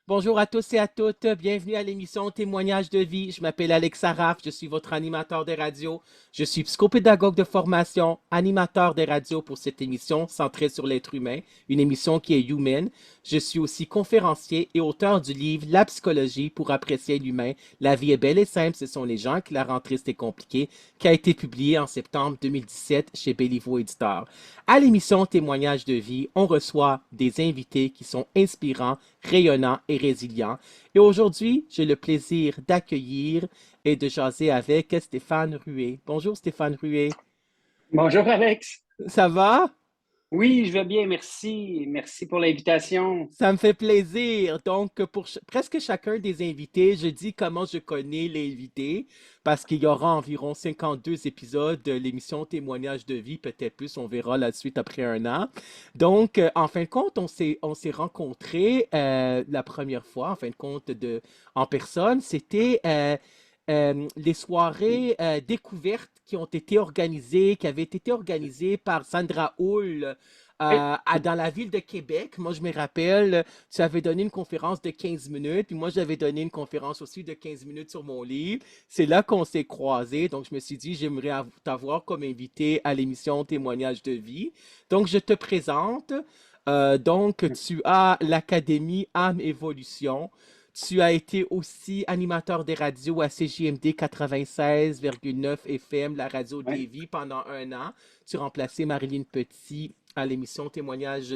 Bonjour à tous et à toutes, bienvenue à l'émission Témoignages de vie. Je m'appelle Alexa Raff, je suis votre animateur de radio. Je suis psychopédagogue de formation, animateur de radio pour cette émission centrée sur l'être humain, une émission qui est humaine. Je suis aussi conférencier et auteur du livre La psychologie pour apprécier l'humain. La vie est belle et simple, ce sont les gens qui la rendent triste et compliquée, qui a été publié en septembre 2017 chez Béliveau Éditeur. À l'émission Témoignages de vie, on reçoit des invités qui sont inspirants, rayonnants et résilients. Et aujourd'hui, j'ai le plaisir d'accueillir et de jaser avec Stéphane Ruet. Bonjour Stéphane Ruet. Bonjour Alex. Ça va? Oui, je vais bien, merci. Merci pour l'invitation. Ça me fait plaisir. Donc, pour presque chacun des invités, je dis comment je connais l'invité, parce qu'il y aura environ 52 épisodes de l'émission Témoignages de vie, peut-être plus, on verra la suite après un an. Donc, en fin de compte, on s'est rencontrés la première fois, en fin de compte, en personne. C'était les soirées découvertes qui ont été organisées, qui avaient été organisées par Sandra Hull Oui, dans la ville de Québec. Moi, je me rappelle, tu avais donné une conférence de 15 minutes, puis moi, j'avais donné une conférence aussi de 15 minutes sur mon livre. C'est là qu'on s'est croisés. Donc, je me suis dit, j'aimerais t'avoir comme invité à l'émission Témoignages de vie. Donc, je te présente. Donc, tu as l'Académie Âme Évolution. Tu as été aussi animateur des radios à CJMD 96,9 FM, la radio de oui, Lévis, pendant un an. Tu remplaçais Marilyn Petit à l'émission témoignage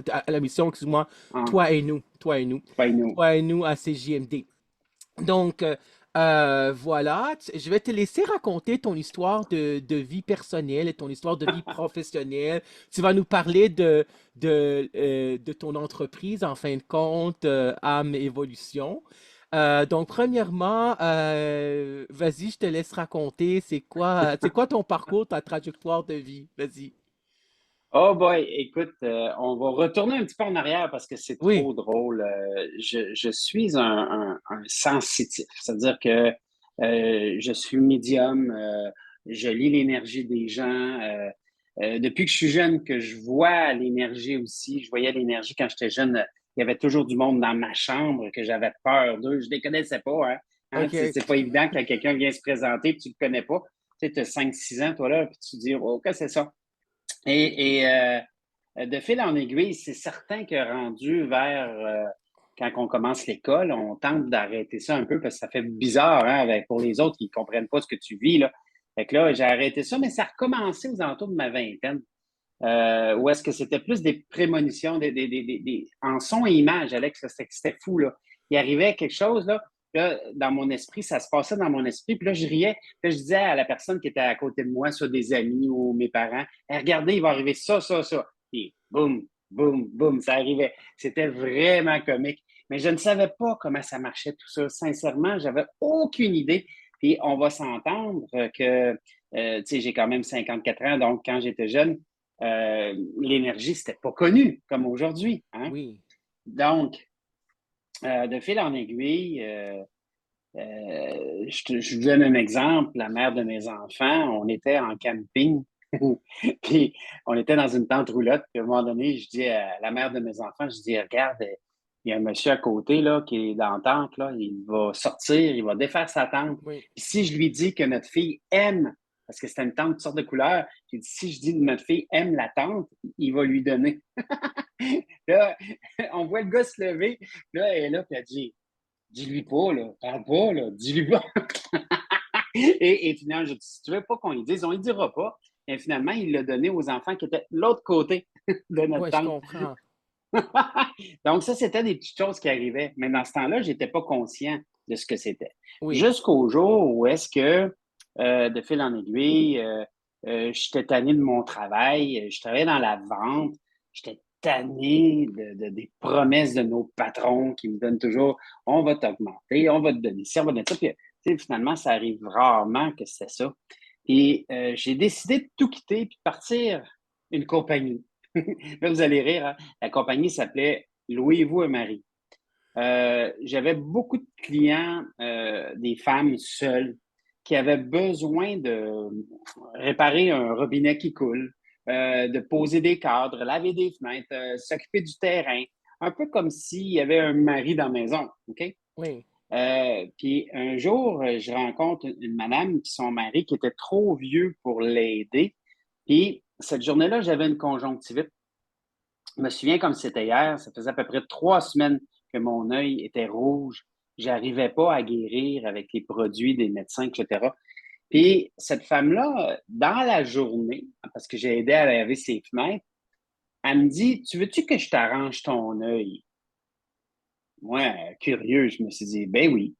à l'émission, excuse-moi, ah, pas nous. Toi et nous à CJMD. Donc, voilà, je vais te laisser raconter ton histoire de vie personnelle et ton histoire de vie professionnelle. Tu vas nous parler de ton entreprise, en fin de compte, Âme Évolution. Donc, premièrement, vas-y, je te laisse raconter, c'est quoi ton parcours, ta trajectoire de vie? Vas-y. Oh boy, écoute, on va retourner un petit peu en arrière parce que c'est Oui, trop drôle. Je suis un sensitif, c'est-à-dire que je suis médium, je lis l'énergie des gens. Depuis que je suis jeune, que je vois l'énergie aussi, je voyais l'énergie quand j'étais jeune. Il y avait toujours du monde dans ma chambre que j'avais peur d'eux. Je ne les connaissais pas, hein. Hein, OK. c'est pas évident quand quelqu'un vient se présenter et tu ne le connais pas. Tu sais, tu as 5-6 ans, toi, là, puis tu te dis, oh, que c'est ça? Et de fil en aiguille, c'est certain que rendu vers quand on commence l'école, on tente d'arrêter ça un peu parce que ça fait bizarre hein, pour les autres qui ne comprennent pas ce que tu vis. Là. Fait que là, j'ai arrêté ça, mais ça a recommencé aux alentours de ma vingtaine. Où est-ce que c'était plus des prémonitions, en son et image, Alex, c'était fou. Là. Il arrivait quelque chose, là, dans mon esprit, ça se passait dans mon esprit, puis là, je riais. Puis là, je disais à la personne qui était à côté de moi, soit des amis ou mes parents, hey, regardez, il va arriver ça, ça, ça. Puis boum, boum, boum, ça arrivait. C'était vraiment comique. Mais je ne savais pas comment ça marchait tout ça. Sincèrement, j'avais aucune idée. Puis on va s'entendre que, tu sais, j'ai quand même 54 ans, donc quand j'étais jeune, l'énergie, c'était pas connu comme aujourd'hui. Hein? Oui. Donc, de fil en aiguille, je vous donne un exemple. La mère de mes enfants, on était en camping, puis on était dans une tente roulotte. Puis à un moment donné, je dis à la mère de mes enfants, je dis, regarde, il y a un monsieur à côté là, qui est dans la tente, là, il va sortir, il va défaire sa tente. Oui. Puis si je lui dis que notre fille aime, parce que c'était une tente de toutes sortes de couleurs, j'ai dit, si je dis que notre fille aime la tente, il va lui donner. Là, on voit le gars se lever, là, elle est là, puis elle dit, dis-lui pas, là, parle pas, là, dis-lui pas. Et finalement, je dis, si tu veux pas qu'on lui dise, on ne dira pas. Et finalement, il l'a donné aux enfants qui étaient de l'autre côté de notre Ouais, je tente. comprends. Donc, ça, c'était des petites choses qui arrivaient. Mais dans ce temps-là, je n'étais pas conscient de ce que c'était. Oui. Jusqu'au jour où est-ce que, de fil en aiguille, j'étais tanné de mon travail, je travaillais dans la vente, j'étais tanné des promesses de nos patrons qui me donnent toujours on va t'augmenter, on va te donner ça, on va te donner ça. Puis, finalement, ça arrive rarement que c'est ça. Et j'ai décidé de tout quitter et de partir une compagnie. Là, vous allez rire, hein? La compagnie s'appelait Louez-vous un mari. J'avais beaucoup de clients, des femmes seules, qui avaient besoin de réparer un robinet qui coule, de poser des cadres, laver des fenêtres, s'occuper du terrain. un peu comme s'il y avait un mari dans la maison, OK? Oui, Puis un jour, je rencontre une madame puis son mari qui était trop vieux pour l'aider. Puis cette journée-là, j'avais une conjonctivite. Je me souviens comme si c'était hier, ça faisait à peu près 3 semaines que mon œil était rouge. J'arrivais pas à guérir avec les produits des médecins, etc. Puis cette femme-là, dans la journée, parce que j'ai aidé à laver ses fenêtres, elle me dit: Tu veux-tu que je t'arrange ton œil? Moi, curieux, je me suis dit: Ben oui.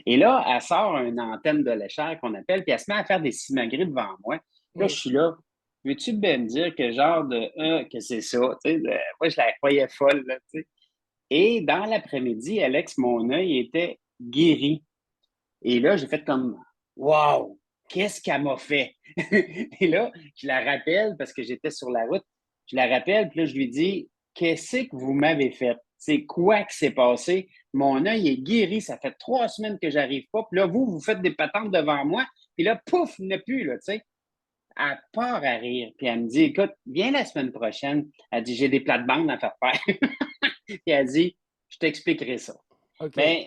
Et là, elle sort une antenne de léchère qu'on appelle, puis elle se met à faire des simagrées devant moi. Puis là, je oui. suis là. Veux-tu bien me dire que genre de que c'est ça? Tu sais, moi, je la croyais folle, là, tu sais. Et dans l'après-midi, Alex, mon œil était guéri. Et là, j'ai fait comme Wow! Qu'est-ce qu'elle m'a fait? Et là, je la rappelle parce que j'étais sur la route. Je la rappelle, puis là, je lui dis: Qu'est-ce que vous m'avez fait? C'est quoi qui s'est passé? Mon œil est guéri, ça fait 3 semaines que j'arrive pas. Puis là, vous faites des patentes devant moi. Puis là, pouf, il n'y en a plus, là, tu sais. Elle part à rire. Puis elle me dit: Écoute, viens la semaine prochaine. Elle dit: J'ai des plates-bandes à faire faire. Puis elle dit: Je t'expliquerai ça. OK. Ben,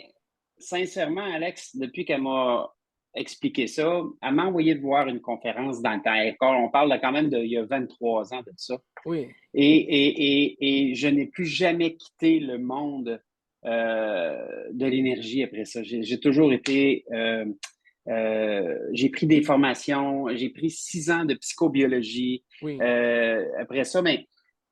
sincèrement, Alex, depuis qu'elle m'a expliqué ça, elle m'a envoyé de voir une conférence dans ta école. On parle quand même d'il y a 23 ans de ça. Oui, Et je n'ai plus jamais quitté le monde de l'énergie après ça. J'ai toujours été. J'ai pris des formations, j'ai pris 6 ans de psychobiologie. oui, Après ça, mais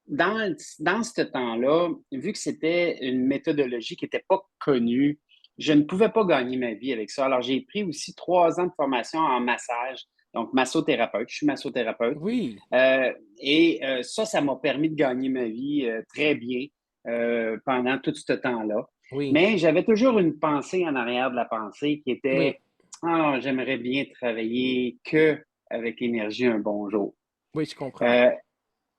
dans ce temps-là, vu que c'était une méthodologie qui n'était pas connue, je ne pouvais pas gagner ma vie avec ça. Alors, j'ai pris aussi 3 ans de formation en massage, donc massothérapeute. Je suis massothérapeute. oui, Ça m'a permis de gagner ma vie très bien pendant tout ce temps-là. oui, Mais j'avais toujours une pensée en arrière de la pensée qui oui, était: Ah, j'aimerais bien travailler que avec l'énergie un bon jour. oui, je comprends. Euh,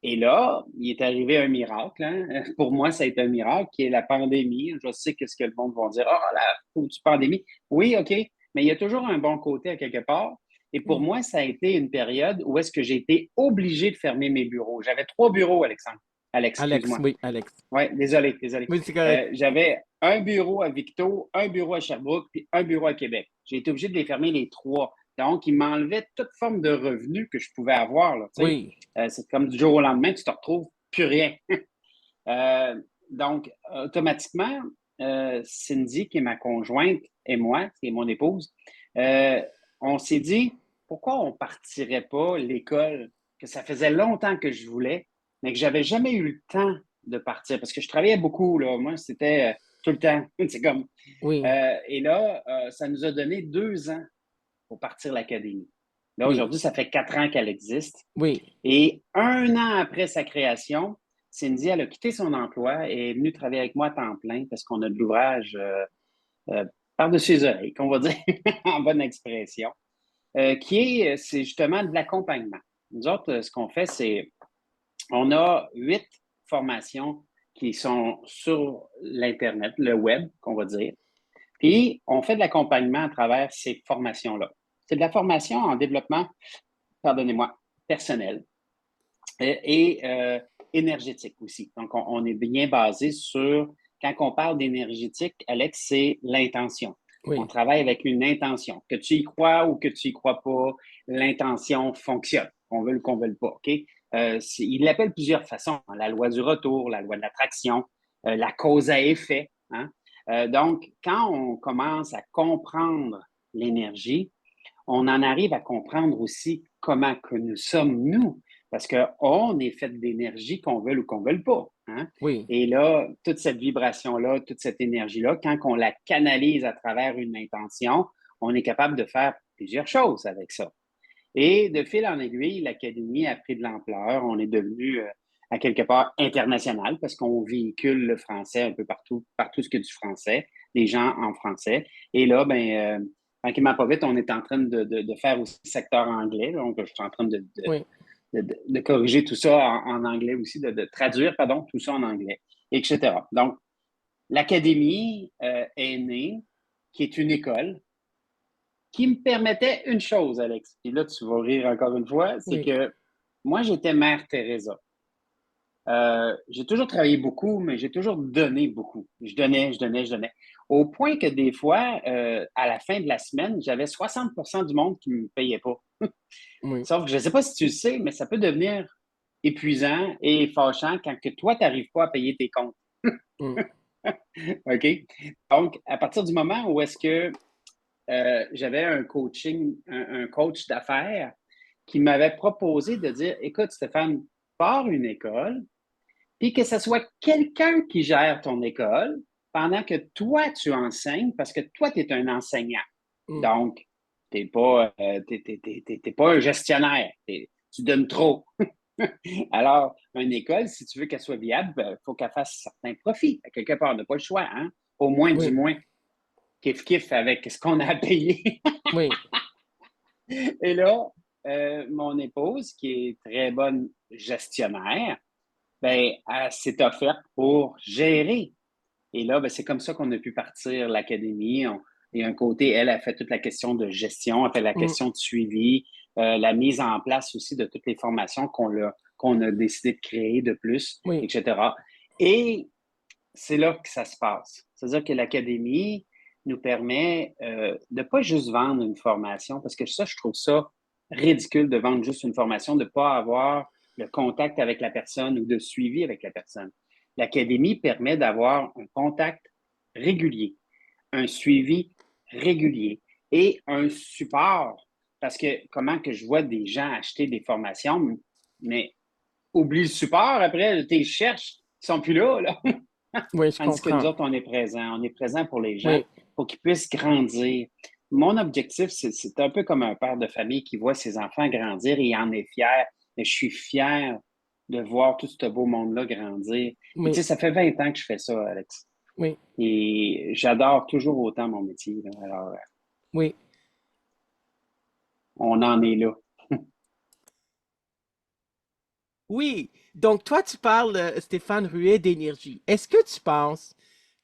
et là, il est arrivé un miracle, hein. Pour moi, ça a été un miracle, qui est la pandémie. Je sais que ce que le monde va dire: Ah, la foutue pandémie. Oui, OK, mais il y a toujours un bon côté à quelque part. Et pour Oui. moi, ça a été une période où est-ce que j'ai été obligé de fermer mes bureaux. J'avais 3 bureaux, Alexandre. Alex, Alex, excuse-moi. oui, Alex. Oui, désolé, désolé. Oui, c'est correct. J'avais un bureau à Victo, un bureau à Sherbrooke, puis un bureau à Québec. J'ai été obligé de les fermer les trois. Donc, ils m'enlevaient toute forme de revenus que je pouvais avoir, là, tu sais. Oui, C'est comme du jour au lendemain, tu te retrouves plus rien. Donc, automatiquement, Cindy, qui est ma conjointe, et moi, qui est mon épouse, euh, on s'est dit: pourquoi on partirait pas l'école que ça faisait longtemps que je voulais, mais que j'avais jamais eu le temps de partir parce que je travaillais beaucoup, là. Moi, c'était tout le temps. C'est comme. oui, Et là, ça nous a donné 2 ans pour partir l'académie. Là, oui, aujourd'hui, ça fait 4 ans qu'elle existe. oui. Et un an après sa création, Cindy, elle a quitté son emploi et est venue travailler avec moi à temps plein parce qu'on a de l'ouvrage euh, par-dessus les oreilles, qu'on va dire en bonne expression, c'est justement de l'accompagnement. Nous autres, ce qu'on fait, c'est on a 8 formations qui sont sur l'Internet, le web, qu'on va dire. Puis, on fait de l'accompagnement à travers ces formations-là. C'est de la formation en développement, pardonnez-moi, personnel et énergétique aussi. Donc, on est bien basé sur, quand on parle d'énergétique, Alex, c'est l'intention. On Oui, travaille avec une intention. Que tu y crois ou que tu y crois pas, l'intention fonctionne, qu'on veut ou qu'on veut pas. OK? Il l'appelle plusieurs façons, hein. La loi du retour, la loi de l'attraction, la cause à effet. Hein? Donc, quand on commence à comprendre l'énergie, on en arrive à comprendre aussi comment que nous sommes nous, parce qu'on est fait d'énergie qu'on veut ou qu'on ne veut pas. Hein? oui, Et là, toute cette vibration-là, toute cette énergie-là, quand on la canalise à travers une intention, on est capable de faire plusieurs choses avec ça. Et de fil en aiguille, l'Académie a pris de l'ampleur. On est devenu à quelque part international parce qu'on véhicule le français un peu partout, partout ce que du français, des gens en français. Et là, tranquillement pas vite, on est en train de faire aussi le secteur anglais. Donc, je suis en train oui, de corriger tout ça en anglais aussi, de traduire, pardon, tout ça en anglais, etc. Donc, l'Académie est née, qui est une école qui me permettait une chose, Alex. Et là, tu vas rire encore une fois, c'est oui, que moi, j'étais Mère Teresa. J'ai toujours travaillé beaucoup, mais j'ai toujours donné beaucoup. Je donnais, je donnais, je donnais. Au point que des fois, à la fin de la semaine, j'avais 60% du monde qui ne me payait pas. Oui, Sauf que je ne sais pas si tu le sais, mais ça peut devenir épuisant et fâchant quand que toi, tu n'arrives pas à payer tes comptes. oui, OK? Donc, à partir du moment où est-ce que j'avais un coaching, un coach d'affaires qui m'avait proposé de dire, écoute, Stéphane, pars une école, puis que ce soit quelqu'un qui gère ton école pendant que toi, tu enseignes, parce que toi, tu es un enseignant. oui, Donc, tu n'es pas, t'es pas un gestionnaire. Tu donnes trop. Alors, une école, si tu veux qu'elle soit viable, il faut qu'elle fasse certains profits. À quelque part, on n'a pas le choix, hein? Au moins, du oui, moins, kiff-kiff avec ce qu'on a à payer. oui, Et là, mon épouse, qui est très bonne gestionnaire, ben, elle s'est offerte pour gérer. Et là, ben, c'est comme ça qu'on a pu partir l'académie. Et un côté, elle a fait toute la question de gestion, elle fait la oui, question de suivi, la mise en place aussi de toutes les formations qu'on a décidé de créer de plus, oui, etc. Et c'est là que ça se passe. C'est-à-dire que l'académie nous permet de pas juste vendre une formation, parce que ça, je trouve ça ridicule de vendre juste une formation, de ne pas avoir le contact avec la personne ou de suivi avec la personne. L'académie permet d'avoir un contact régulier, un suivi régulier et un support. Parce que comment que je vois des gens acheter des formations, mais oublie le support, après, tu les cherches, ils sont plus là, là. oui, je Tandis que nous comprends. autres, on est présent. On est présent pour les gens, Oui, pour qu'ils puissent grandir. Mon objectif, c'est un peu comme un père de famille qui voit ses enfants grandir et il en est fier. Et je suis fier de voir tout ce beau monde-là grandir. Et tu oui, sais, ça fait 20 ans que je fais ça, Alex. oui, Et j'adore toujours autant mon métier, là. Alors, oui. on en est là. Oui, donc toi, tu parles, Stéphane Ruet, d'énergie. Est-ce que tu penses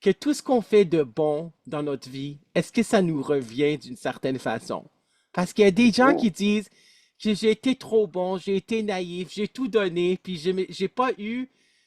que tout ce qu'on fait de bon dans notre vie, est-ce que ça nous revient d'une certaine façon? Parce qu'il y a des gens qui Oh, disent que j'ai été trop bon, j'ai été naïf, j'ai tout donné, puis j'ai pas eu